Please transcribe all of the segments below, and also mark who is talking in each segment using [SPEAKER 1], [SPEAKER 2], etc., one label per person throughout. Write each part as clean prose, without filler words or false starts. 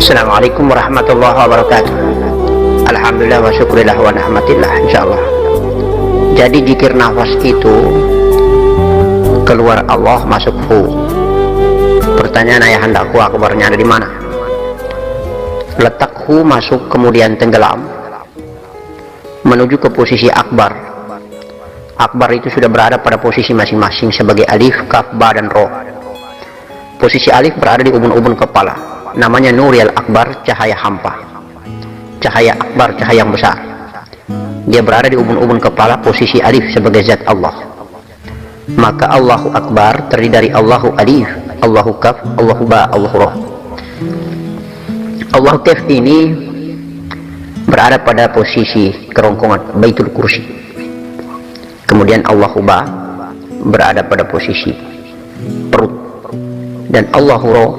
[SPEAKER 1] Assalamualaikum warahmatullahi wabarakatuh. Alhamdulillah wa syukurillah wa nahmatillah, insyaallah. Jadi zikir nafas itu keluar Allah masuk hu. Pertanyaan ayahandaku, akbarnya ada di mana? Letak hu masuk kemudian tenggelam menuju ke posisi akbar. Akbar itu sudah berada pada posisi masing-masing sebagai alif, kaf, ba, dan ro. Posisi alif berada di ubun-ubun kepala, namanya Nuril Akbar, cahaya hampa. Cahaya akbar, cahaya yang besar. Dia berada di ubun-ubun kepala, posisi alif sebagai zat Allah. Maka Allahu Akbar terdiri dari Allahu Alif, Allahu Kaf, Allahu Ba, Allahu Roh. Allahu Kaf ini berada pada posisi kerongkongan Baitul Kursi. Kemudian Allahu Ba berada pada posisi perut, dan Allahu Roh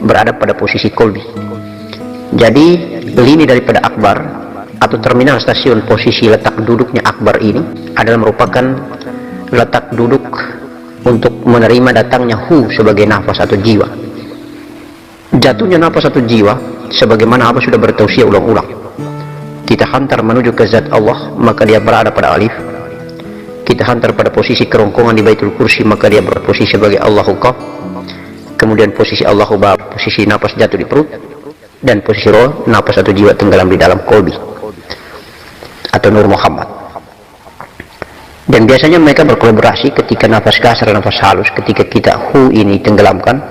[SPEAKER 1] berada pada posisi kolbi. Jadi lini daripada akbar atau terminal stasiun, posisi letak duduknya akbar ini adalah merupakan letak duduk untuk menerima datangnya hu sebagai nafas atau jiwa. Jatuhnya nafas atau jiwa sebagaimana apa sudah bertausiah ulang-ulang, kita hantar menuju ke zat Allah, maka dia berada pada alif. Kita hantar pada posisi kerongkongan di Baitul Kursi, maka dia berposisi sebagai Allahu Qaf. Kemudian posisi Allahu Ba, posisi nafas jatuh di perut, dan posisi roh, nafas atau jiwa tenggelam di dalam kolbi atau Nur Muhammad. Dan biasanya mereka berkolaborasi ketika nafas kasar dan nafas halus. Ketika kita hu ini tenggelamkan,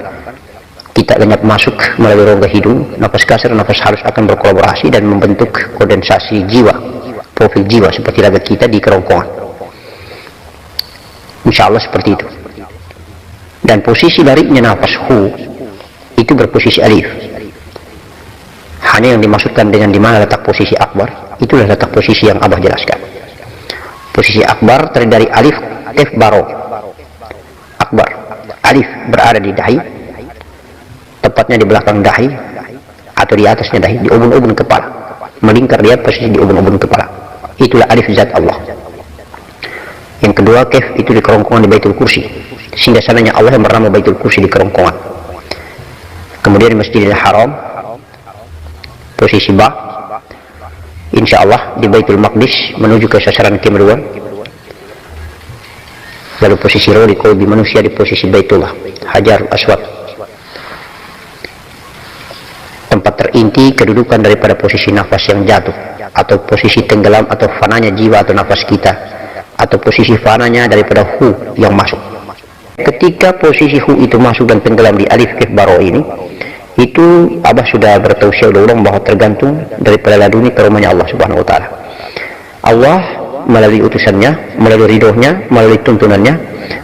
[SPEAKER 1] kita lenyap masuk melalui rongga hidung, nafas kasar dan nafas halus akan berkolaborasi dan membentuk kondensasi jiwa, profil jiwa seperti raga kita di kerongkongan. Insya Allah seperti itu. Dan posisi larinya nafas hu itu berposisi alif. Hanya yang dimaksudkan dengan di mana letak posisi akbar, itulah letak posisi yang Abah jelaskan. Posisi akbar terdiri dari alif, kaf, baro. Akbar, alif berada di dahi, tepatnya di belakang dahi atau di atasnya dahi, di ubun-ubun kepala, melingkar dia posisi di ubun-ubun kepala. Itulah alif zat Allah. Yang kedua, kaf itu di kerongkongan di Baitul Kursi, sehingga sananya Allah yang bernama Baitul Kursi di kerongkongan. Kemudian di Masjidil Haram, posisi ba, insya Allah di Baitul Maqdis menuju ke sasaran Qiblat. Lalu posisi roh di kolbi manusia di posisi Baitullah, Hajarul Aswad. Tempat terinti kedudukan daripada posisi nafas yang jatuh, atau posisi tenggelam atau fananya jiwa atau nafas kita, atau posisi fananya daripada hu yang masuk. Ketika posisi hu itu masuk dan tenggelam di alif, kaf, baro ini, itu Abah sudah bertausiah ulang bahwa tergantung daripada laduni karomanya Allah Subhanahu wa Ta'ala. Allah melalui utusannya, melalui ridhonya, melalui tuntunannya,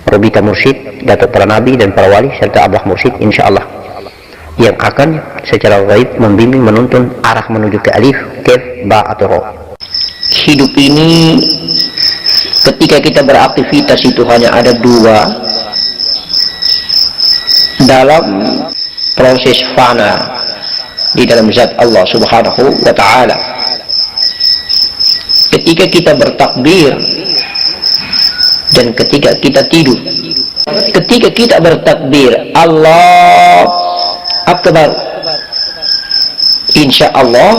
[SPEAKER 1] Robita Mursyid, Datuk para Nabi dan para wali, serta Abah Mursyid, insya Allah, yang akan secara gaib membimbing, menuntun arah menuju ke alif, kaf, ba atau ro. Hidup ini ketika kita beraktivitas itu hanya ada dua dalam proses fana di dalam zat Allah Subhanahu wa Ta'ala. Ketika kita bertakbir dan ketika kita tidur. Ketika kita bertakbir Allah Akbar, insya Allah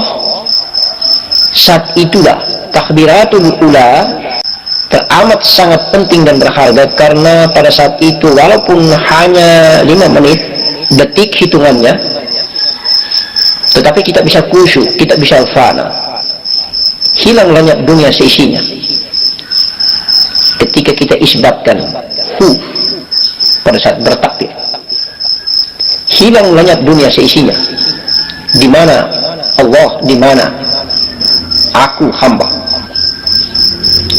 [SPEAKER 1] saat itulah takbiratul ula teramat sangat penting dan berharga, karena pada saat itu walaupun hanya 5 menit detik hitungannya, tetapi kita bisa khusyuk, kita bisa fana, hilang lenyap dunia seisinya. Ketika kita isbatkan hu pada saat bertakbir, hilang lenyap dunia seisinya. Di mana Allah, di mana aku hamba,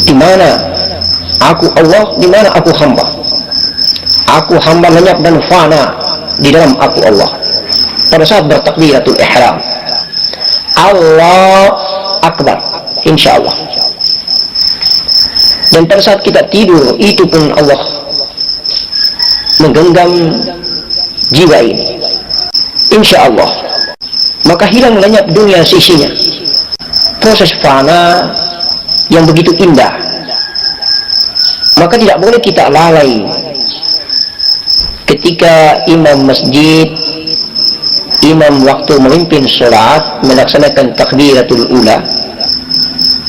[SPEAKER 1] di mana aku Allah, di mana aku hamba. Aku hamba lenyap dan fana di dalam aku Allah. Pada saat bertakbiratul ihram, Allah Akbar, insya Allah. Dan pada saat kita tidur, itu pun Allah menggenggam jiwa ini, insya Allah. Maka hilang lenyap dunia sisinya. Proses fana yang begitu indah, maka tidak boleh kita lalai ketika imam masjid
[SPEAKER 2] imam waktu memimpin sholat melaksanakan takbiratul ula,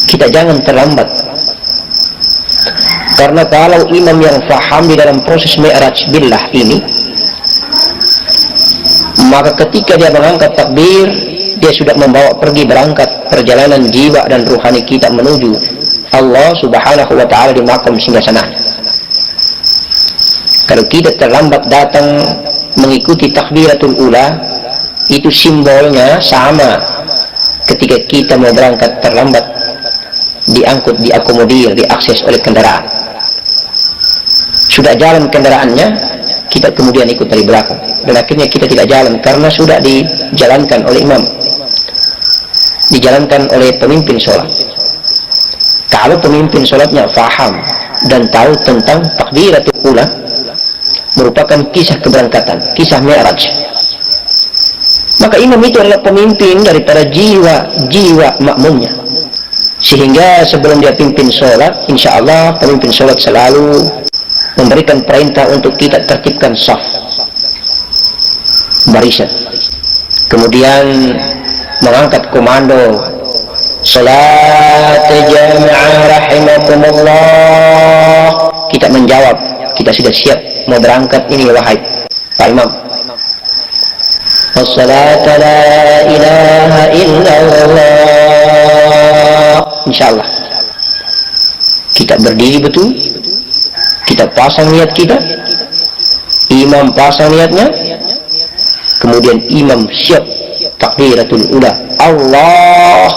[SPEAKER 2] kita jangan terlambat. Karena kalau imam yang faham di dalam proses mi'raj billah ini, maka ketika dia mengangkat takbir, dia sudah membawa pergi berangkat perjalanan jiwa dan ruhani kita menuju Allah subhanahu wa ta'ala di makam singgasana. Kalau kita terlambat datang mengikuti takbiratul ula, itu simbolnya sama ketika kita mau berangkat terlambat, diangkut, diakomodir, diakses oleh kendaraan. Sudah jalan kendaraannya, kita kemudian ikut dari belakang, dan akhirnya kita tidak jalan karena sudah dijalankan oleh imam, dijalankan oleh pemimpin sholat. Kalau pemimpin sholatnya faham dan tahu tentang takbiratul ula, merupakan kisah keberangkatan, kisah mi'raj, maka imam itu adalah pemimpin daripada jiwa makmumnya. Sehingga sebelum dia pimpin sholat, insya Allah pemimpin sholat selalu memberikan perintah untuk kita tertibkan saf, barisan, kemudian mengangkat komando salat jamaah rahimakumullah. Kita menjawab, kita sudah siap mau berangkat ini wahai Pak Imam. As-salatu la ilaha illallah. Insyaallah kita berdiri betul, kita pasang niat kita, imam pasang niatnya, kemudian imam siap takbiratul ula. Allah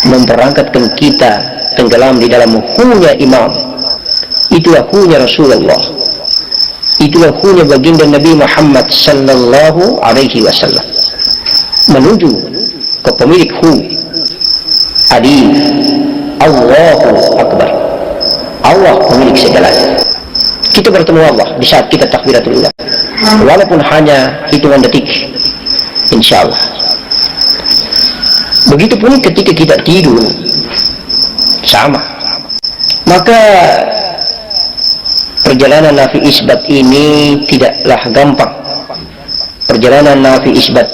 [SPEAKER 2] memberangkatkan kita tenggelam di dalam hunya imam. Itulah hunya Rasulullah, itulah hunya baginda Nabi Muhammad sallallahu alaihi wasallam, menuju ke pemilik hu adil, Allahu Akbar. Allah pemilik segalanya. Kita bertemu Allah di saat kita takbiratul ula, walaupun hanya hitungan detik, insyaallah. Begitupun ketika kita tidur, sama. Maka perjalanan nafi isbat ini tidaklah gampang. Perjalanan nafi isbat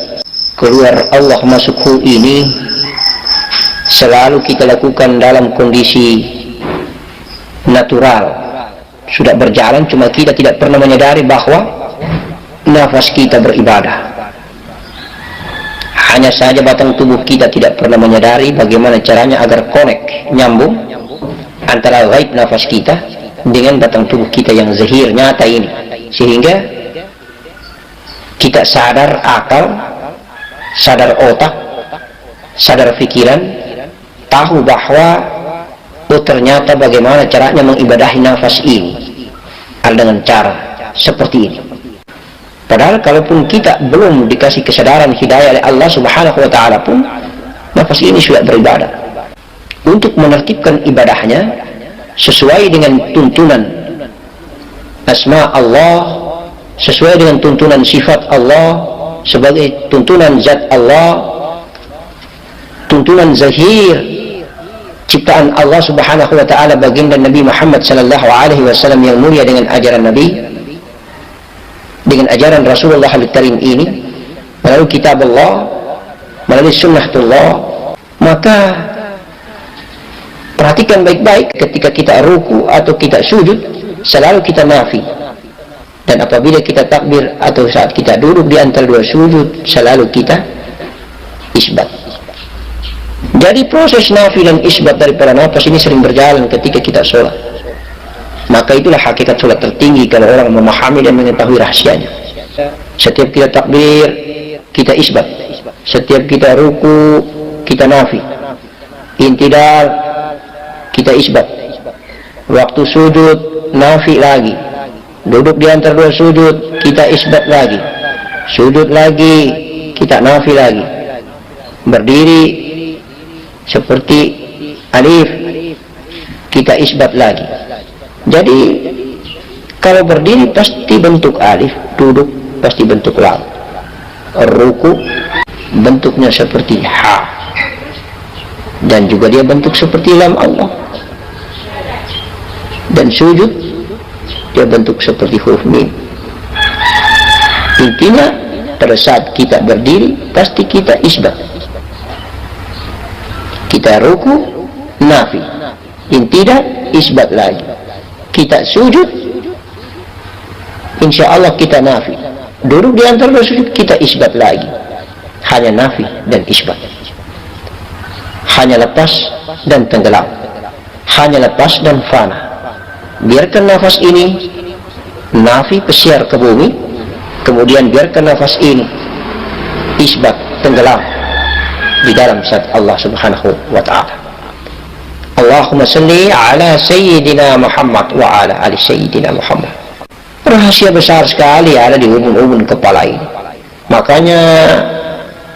[SPEAKER 2] keluar Allah masuk hu ini selalu kita lakukan dalam kondisi natural. Sudah berjalan, cuma kita tidak pernah menyadari bahwa nafas kita beribadah. Hanya saja batang tubuh kita tidak pernah menyadari bagaimana caranya agar connect, nyambung antara gaib nafas kita dengan batang tubuh kita yang zahir, nyata ini, sehingga kita sadar akal, sadar otak, sadar pikiran, tahu bahwa ternyata bagaimana caranya mengibadahi nafas ini dengan cara seperti ini. Padahal kalaupun kita belum dikasih kesadaran hidayah oleh Allah subhanahu wa ta'ala pun, nafas ini sudah beribadah. Untuk menertibkan ibadahnya sesuai dengan tuntunan asma Allah, sesuai dengan tuntunan sifat Allah, sebagai tuntunan zat Allah, tuntunan zahir ciptaan Allah subhanahu wa ta'ala baginda Nabi Muhammad sallallahu alaihi wasallam yang mulia dengan ajaran Nabi, dengan ajaran Rasulullah al-Karim ini, melalui kitab Allah, melalui sunnatullah. Maka perhatikan baik-baik ketika kita ruku atau kita sujud, selalu kita nafi. Dan apabila kita takbir atau saat kita duduk di antara dua sujud, selalu kita isbat. Jadi proses nafi dan isbat daripada nafas ini sering berjalan ketika kita sholat. Maka itulah hakikat sholat tertinggi kalau orang memahami dan mengetahui rahasianya. Setiap kita takbir, kita isbat. Setiap kita ruku, kita nafi. Intidal, kita isbat. Waktu sujud, nafi lagi. Duduk di antara dua sujud, kita isbat lagi. Sujud lagi, kita nafi lagi. Berdiri seperti alif, kita isbat lagi. Jadi kalau berdiri pasti bentuk alif, duduk pasti bentuk lam, ruku bentuknya seperti ha, dan juga dia bentuk seperti lam Allah, dan sujud dia bentuk seperti huruf mim. Intinya pada saat kita berdiri pasti kita isbat, kita ruku nafi, yang tidak isbat lagi. Kita sujud insya Allah kita nafi, duduk di antara dua sujud kita isbat lagi, hanya nafi dan isbat, hanya lepas dan tenggelam, hanya lepas dan fana. Biarkan nafas ini nafi pesiar ke bumi, kemudian biarkan nafas ini isbat tenggelam di dalam zat Allah subhanahu wa ta'ala. Allahumma salli ala Sayyidina Muhammad wa ala ali Sayyidina Muhammad. Rahasia besar sekali ada di ubun-ubun kepala ini. Makanya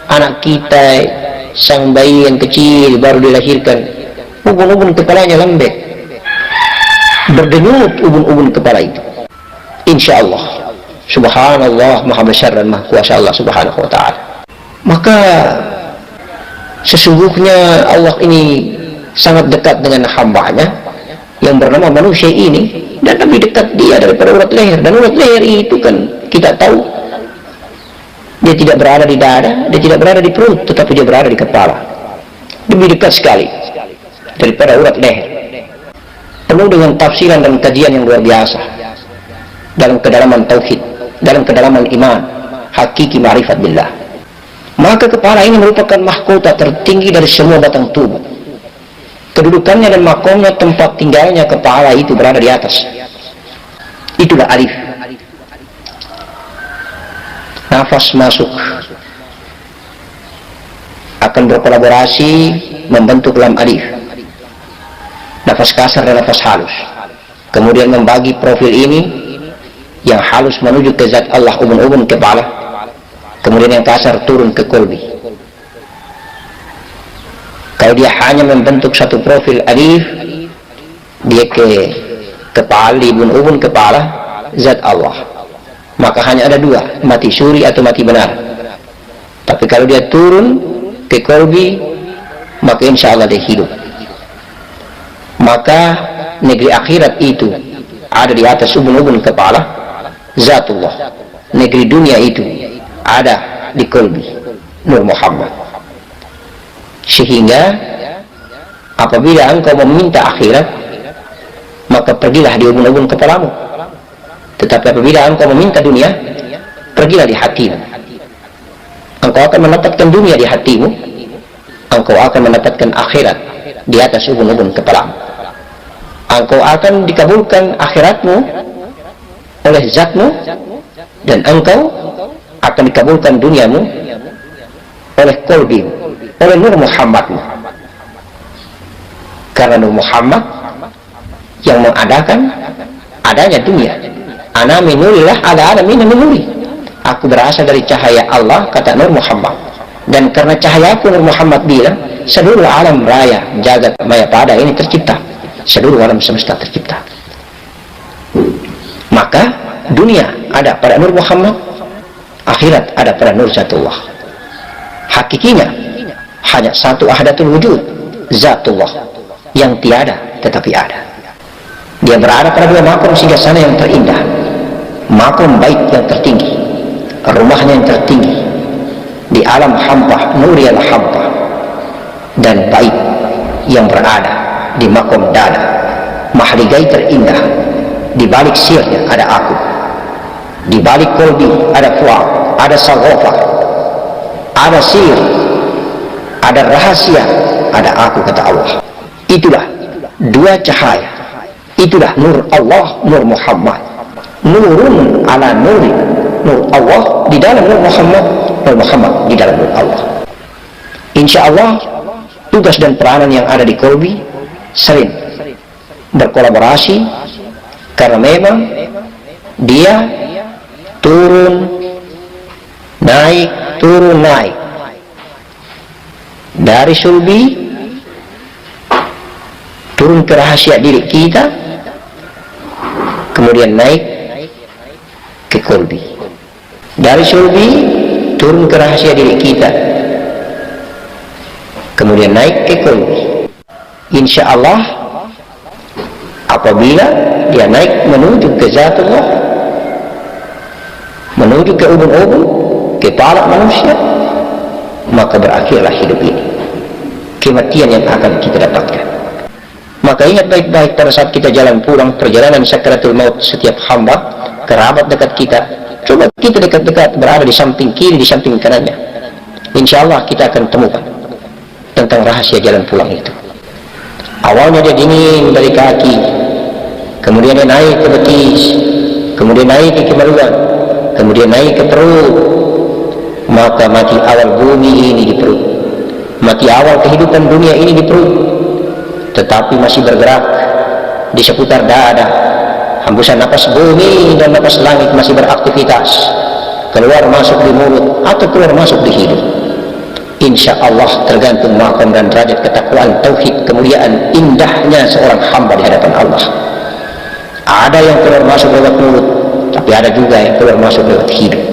[SPEAKER 2] anak kita, sang bayi yang kecil baru dilahirkan, ubun-ubun kepalanya lembek, berdenyut ubun-ubun kepala itu. Insya Allah, subhanallah, maha besar dan maha kuasa Allah subhanahu wa ta'ala. Maka sesungguhnya Allah ini sangat dekat dengan hambanya yang bernama manusia ini, dan lebih dekat dia daripada urat leher. Dan urat leher itu kan kita tahu dia tidak berada di dada, dia tidak berada di perut, tetapi dia berada di kepala. Lebih dekat sekali daripada urat leher. Penuh dengan tafsiran dan kajian yang luar biasa dalam kedalaman tauhid, dalam kedalaman iman, hakiki ma'rifat billah. Maka kepala ini merupakan mahkota tertinggi dari semua batang tubuh. Kedudukannya dan makomnya, tempat tinggalnya kepala itu berada di atas. Itulah alif. Nafas masuk akan berkolaborasi membentuk lam alif, nafas kasar dan nafas halus, kemudian membagi profil ini yang halus menuju ke zat Allah ubun-ubun kepala, kemudian yang kasar turun ke kolbi. Kalau dia hanya membentuk satu profil alif, dia ke kepala, di ubun-ubun kepala zat Allah, maka hanya ada dua, mati suri atau mati benar. Tapi kalau dia turun ke kolbi, maka insya Allah dia hidup. Maka negeri akhirat itu ada di atas ubun-ubun kepala zatullah. Negeri dunia itu ada di kolbi Nur Muhammad. Sehingga apabila engkau meminta akhirat, maka pergilah di ubun-ubun kepalamu. Tetapi apabila engkau meminta dunia, pergilah di hatimu. Engkau akan mendapatkan dunia di hatimu, engkau akan mendapatkan akhirat di atas ubun-ubun kepalamu. Engkau akan dikabulkan akhiratmu oleh zatmu, dan engkau akan dikabulkan duniamu oleh kolbimu, oleh Nur Muhammadmu. Karena Nur Muhammad yang mengadakan adanya dunia. Ana minulillah ala alamin minuri. Aku berasal dari cahaya Allah, kata Nur Muhammad. Dan karena cahayaku, Nur Muhammad bilang, seluruh alam raya jagat maya pada ini tercipta, seluruh alam semesta tercipta. Maka dunia ada pada Nur Muhammad, akhirat ada pada Nur Zatullah. Hakikinya hanya satu ahadatul wujud, Zatullah, yang tiada tetapi ada. Dia berada pada dua makom singgasana yang terindah, makom bait yang tertinggi, rumahnya yang tertinggi di alam hampa, nuriyal hampa, dan bait yang berada di makom dada, mahligai terindah. Di balik sirnya ada aku, di balik kolbi ada fuad, ada sagofa, ada sir, ada rahasia, ada aku, kata Allah. Itulah dua cahaya, itulah nur Allah, Nur Muhammad. Nurun ala nuri, nur Allah di dalam Nur Muhammad, Nur Muhammad di dalam Nur Allah. Insya Allah tugas dan peranan yang ada di kolbi sering berkolaborasi, karena memang dia turun naik, turun naik dari sulbi, turun ke rahasia diri kita, kemudian naik ke kolbi. Dari sulbi turun ke rahasia diri kita, kemudian naik ke kolbi. Insya Allah apabila dia naik menuju ke zatullah, menuju ke ubun-ubun, kepala manusia, maka berakhirlah hidup ini, kematian yang akan kita dapatkan. Maka ingat baik-baik pada saat kita jalan pulang, perjalanan sakaratul maut, setiap hamba, kerabat dekat kita, coba kita dekat-dekat berada di samping kiri, di samping kanannya. Insya Allah kita akan temukan tentang rahasia jalan pulang itu. Awalnya dia dingin dari kaki, kemudian dia naik ke betis, kemudian naik ke kemaluan, kemudian naik ke perut. Maka mati awal bumi ini di perut, mati awal kehidupan dunia ini di perut, tetapi masih bergerak di seputar dada. Hembusan napas bumi dan napas langit masih beraktivitas, keluar masuk di mulut atau keluar masuk di hidung. Insya Allah tergantung maqam dan derajat ketakwaan, tauhid, kemuliaan, indahnya seorang hamba di hadapan Allah. Ada yang keluar masuk lewat mulut, tapi ada juga yang keluar masuk lewat hidung.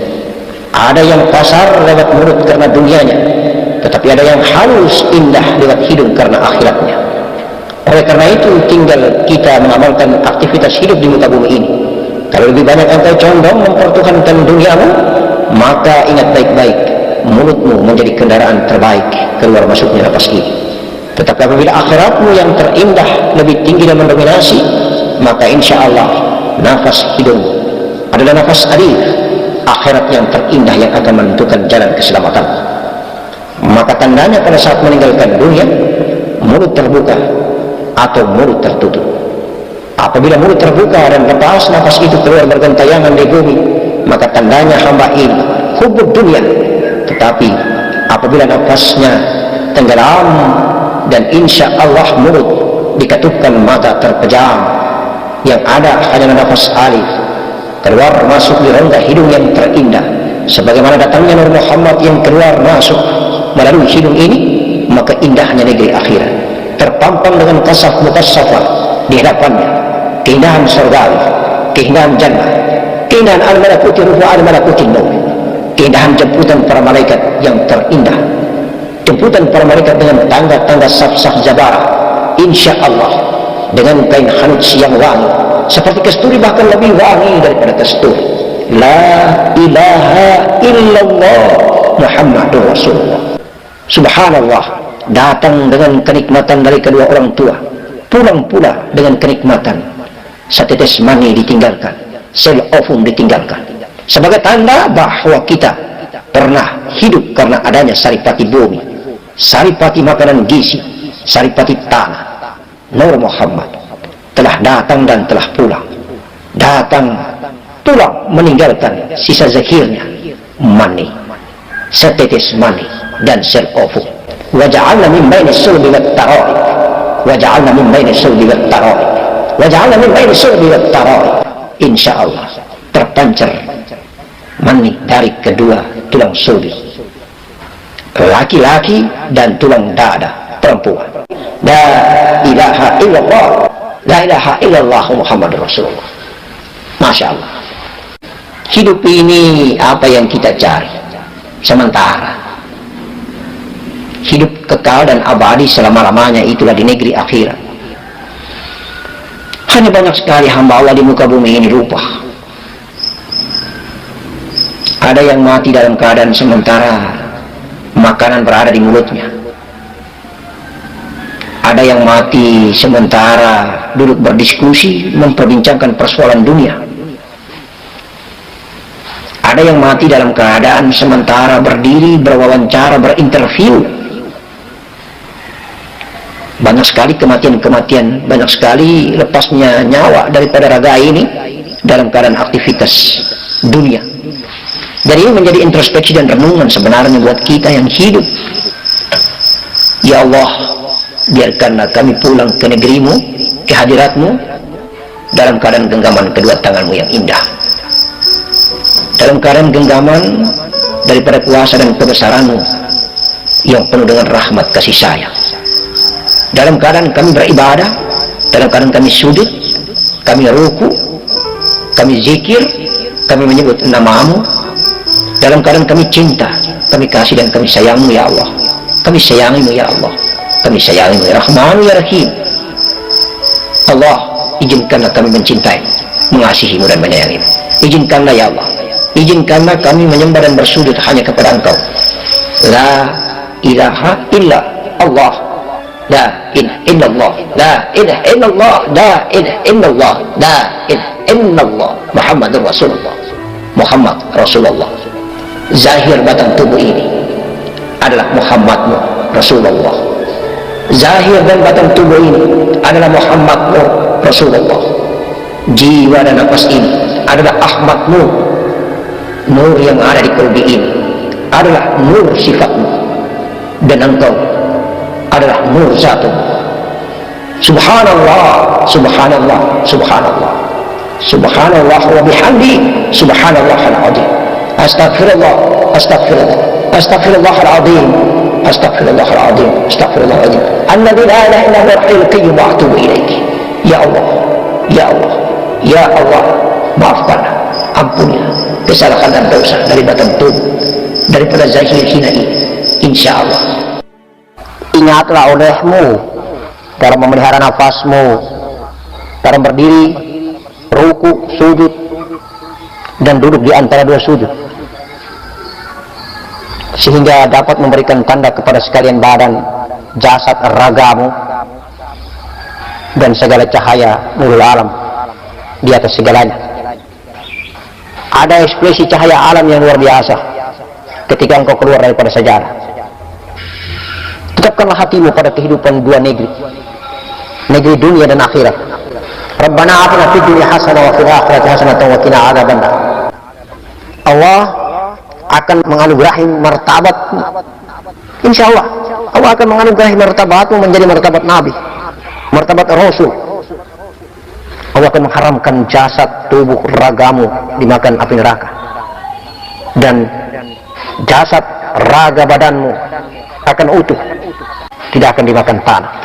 [SPEAKER 2] Ada yang kasar lewat mulut karena dunianya, tetapi ada yang halus, indah lewat hidung karena akhiratnya. Oleh karena itu tinggal kita mengamalkan aktivitas hidup di muka bumi ini. Kalau lebih banyak engkau condong mempertuhankan duniamu, maka ingat baik-baik, mulutmu menjadi kendaraan terbaik keluar masuknya nafas ini. Tetapi apabila akhiratmu yang terindah lebih tinggi dan mendominasi, maka insya Allah nafas hidungmu adalah nafas alif, akhirat yang terindah yang akan menentukan jalan keselamatan. Maka tandanya pada saat meninggalkan dunia, mulut terbuka atau mulut tertutup. Apabila mulut terbuka dan lepas nafas itu keluar bergentayangan di bumi, maka tandanya hamba ini hubub dunia. Tetapi apabila nafasnya tenggelam dan insya Allah mulut dikatupkan, mata terpejam, yang ada hanya nafas alif, keluar masuk di rongga hidung yang terindah, sebagaimana datangnya Nur Muhammad yang keluar masuk melalui hidung ini. Maka indahnya negeri akhirat terpampang dengan kasaf mukassafah di hadapannya, keindahan surgawi, keindahan jannah, keindahan al-malakuti rufa al-malakuti maut, keindahan jemputan para malaikat yang terindah, jemputan para malaikat dengan tangga-tangga saf-saf jabarah, insya Allah dengan kain hanuts yang wangi seperti kasturi, bahkan lebih wangi daripada kasturi. La ilaha illallah Muhammadur Rasulullah. Subhanallah, datang dengan kenikmatan dari kedua orang tua, pulang pula dengan kenikmatan. Setetes mani ditinggalkan, sel ovum ditinggalkan, sebagai tanda bahwa kita pernah hidup karena adanya saripati bumi, saripati makanan gizi, saripati tanah. Nur Muhammad telah datang dan telah pulang, datang pulang meninggalkan sisa zakirnya, mani, setetes mani dan sel ovum. Waja'alna min baini sulbi wat tara'ib, waja'alna min baini sulbi wat tara'ib, waja'alna min baini sulbi wat tara'ib. Insya Allah terpancar mani dari kedua tulang sulbi, laki-laki dan tulang dada perempuan. La ilaha illallah, la ilaha illallah Muhammadur Rasulullah. Masya Allah. Hidup ini apa yang kita cari? Sementara. Hidup kekal dan abadi selama-lamanya itulah di negeri akhirat. Hanya banyak sekali hamba Allah di muka bumi ini lupa. Ada yang mati dalam keadaan sementara makanan berada di mulutnya. Ada yang mati sementara duduk berdiskusi memperbincangkan persoalan dunia. Ada yang mati dalam keadaan sementara berdiri berwawancara, berinterview. Banyak sekali kematian-kematian, banyak sekali lepasnya nyawa daripada raga ini dalam keadaan aktivitas dunia. Dan ini menjadi introspeksi dan renungan sebenarnya buat kita yang hidup. Ya Allah, biarkanlah kami pulang ke negerimu, ke hadiratmu, dalam keadaan genggaman kedua tanganmu yang indah, dalam keadaan genggaman daripada kuasa dan kebesaranmu yang penuh dengan rahmat kasih sayang. Dalam keadaan kami beribadah, dalam keadaan kami sujud, kami ruku, kami zikir, kami menyebut namamu, dalam keadaan kami cinta, kami kasih dan kami sayangmu ya Allah. Kami sayangimu ya Allah, kami sayangimu ya Rahman ya Rahim. Allah, izinkanlah kami mencintai, mengasihimu dan menyayangimu. Izinkanlah ya Allah izinkanlah kami menyembah dan bersujud hanya kepada Engkau. La ilaha illa Allah, la ilaha illallah, la ilaha illallah, la ilaha illallah, la ilaha illallah, Muhammadur Rasulullah, Muhammad Rasulullah. Zahir batang tubuh ini adalah Muhammadmu Rasulullah. Zahir dan batang tubuh ini adalah Muhammadmu Rasulullah. Jiwa dan nafas ini adalah Ahmadmu. Nur yang ada di kalbi ini adalah nur sifatmu, dan Engkau adalah nur zatmu. Subhanallah, subhanallah, subhanallah, subhanallah wa bihamdi, subhanallah al-azim. Astaghfirullah, astaghfirullah, astaghfirullah al-azim, astaghfirullah al-azim, astaghfirullah al-azim. Alladzi la ilaha illa huwa al-hayyul qayyum wa atubu ilaik. Ya Allah, ya Allah, ya Allah, maafkanlah, ampunilah kesalahan dan dosa dari batang tubuh, daripada zahir hina ini, insya Allah.
[SPEAKER 1] Ingatlah olehmu dalam memelihara nafasmu, dalam berdiri, ruku, sujud, dan duduk di antara dua sujud, sehingga dapat memberikan tanda kepada sekalian badan, jasad, ragamu, dan segala cahaya nurul alam di atas segalanya. Ada ekspresi cahaya alam yang luar biasa ketika engkau keluar daripada sejarah. Tetapkanlah hatimu pada kehidupan dua negeri, negeri dunia dan akhirat. Rabbana atina fid dunya hasanah wa fil akhirati hasanah wa qina adzabannar. Allah akan menganugerahi martabatmu. Insyaallah Allah akan menganugerahi martabatmu menjadi martabat nabi, martabat rasul. Allah akan mengharamkan jasad, tubuh, ragamu dimakan api neraka, dan jasad, raga badanmu akan utuh, tidak akan dimakan panah.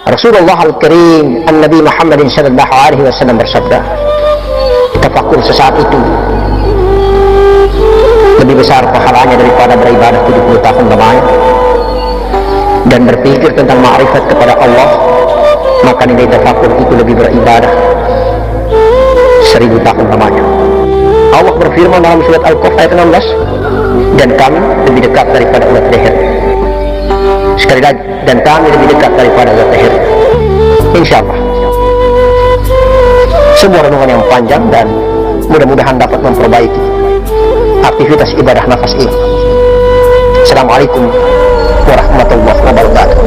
[SPEAKER 1] Rasulullah Al-Karim An-Nabi Muhammadin sallallahu alaihi wasallam bersabda, tafakkur sesaat itu lebih besar pahalanya daripada beribadah 70 tahun lamanya. Dan berpikir tentang ma'rifat kepada Allah, maka nilai tafakkur itu lebih beribadah 1000 tahun lamanya. Allah berfirman dalam surat Al-Qaf ayat 16, dan kami lebih dekat daripada ulat leher. Sekali lagi, dan kami lebih dekat daripada ulat leher. Insyaallah sebuah renungan yang panjang, dan mudah-mudahan dapat memperbaiki aktivitas ibadah nafas ini. Assalamualaikum warahmatullahi wabarakatuh.